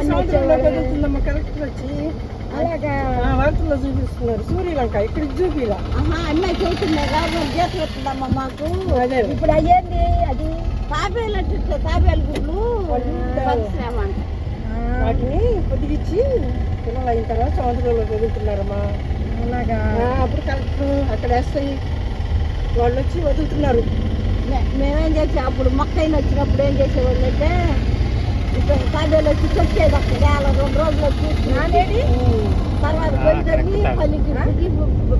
సముద్రంలోకి వదులుతుందమ్మా కరెక్ట్ వచ్చి అలాగా వార్తల్లో చూపిస్తున్నారు. సూర్యలంక ఇక్కడికి చూపిలా అన్నయ్య చూస్తున్నారా చేతి వస్తుందమ్మా మాకు. అదే ఇప్పుడు అయ్యేంది అది తాబేలు అంటే తాబేలు గుడ్లు పరిశ్రమ అంట. వాటిని పొదిగిచ్చి పిల్లలు అయిన తర్వాత సముద్రంలోకి వదులుతున్నారమ్మా. అలాగా అప్పుడు కరెక్ట్ అక్కడ వేస్తాయి వాళ్ళు వచ్చి వదులుతున్నారు. మేమేం చేసే అప్పుడు మొక్కైన వచ్చినప్పుడు ఏం చేసేవాళ్ళు అంటే ఇక్కడ తాబేలు వచ్చి తొక్కేది అక్కడ 2 రోజులు వచ్చి నానేది తర్వాత వెళ్ళి పలికి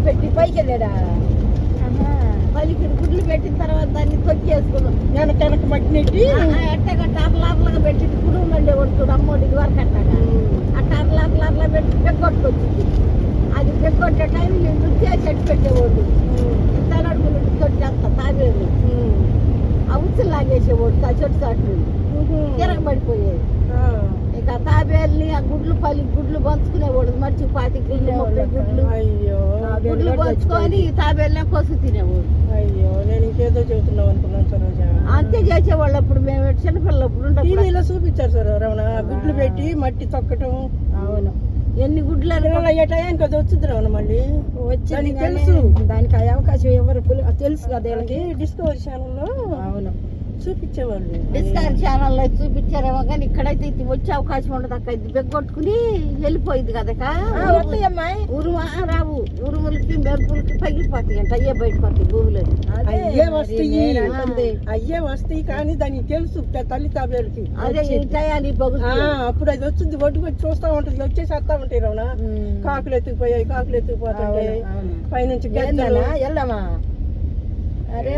పెట్టి పైకి వెళ్ళాడా పలికి గుడ్లు పెట్టిన తర్వాత దాన్ని తొక్కేసుకున్నాం. వెనక మట్టి నెట్టి ఎట్టగట్ట అర్లార్లాగా పెట్టి గుడువులు ఉండేవాడు చూడు అమ్మోడికి వరకు అట్టగా అట్ట అర్లార్లార్లా పెట్టి పెగ్గొట్టుకొచ్చింది. అది పెగ్గొట్టే టైం నేను రుచి చెట్టు పెట్టేవాడు తలడుగులు తొట్టేస్తా తాబేలు ఆ ఉచ్చులు లాగేసేవాడు ఆ చెట్టు చాట్లు తిరగబడిపోయేది. ఇక తాబేల్ని ఆ గుడ్లు గుడ్లు పంచుకునేవాడు మర్చి 25 గుడ్లు అయ్యో గుడ్లు పంచుకొని తాబేల్నే కొసు తినేవాడు. అయ్యో నేను ఇంకేదో చెబుతున్నావు అనుకున్నాను సరోజ. అంతే చేసేవాళ్ళు అప్పుడు మేము చిన్నపిల్లప్పుడు టీవీలో చూపించారు సార్ రమణ గుడ్లు పెట్టి మట్టి తొక్కటం. అవును ఎన్ని గుడ్లు పిల్లలు అయ్యే టయానికి అది వచ్చింది రమణ మళ్ళీ వచ్చి తెలుసు దానికి ఆ అవకాశం ఎవరు తెలుసు కదా వీళ్ళకి. డిస్కవరీ ఛానల్లో అవును చూపించేవాళ్ళు. డిస్కవరీ ఛానల్లో చూపించారేమో కానీ ఇక్కడైతే ఇది వచ్చే అవకాశం ఉండదు అక్క. ఇది బెగ్గొట్టుకుని వెళ్ళిపోయింది కదా వస్తాయమ్మాయి రావు ఉరుములకి మెరుపులకి పగిలిపోతాయి అంట. అయ్యే బయటపోతాయి భూమిలో. అయ్యే వస్తాయి కానీ దానికి తెలుసు తల్లి తాబేలకి. అదే టయాన్ని పగులు అప్పుడు అది వచ్చింది ఒడ్డుకు వచ్చి చూస్తా ఉంటుంది వచ్చేసి వస్తా ఉంటాయి రమణ. కాకులు ఎత్తుకుపోయాయి కాకులు ఎత్తుకుపోతుంటాయి పైనుంచి వెళ్దామా అరే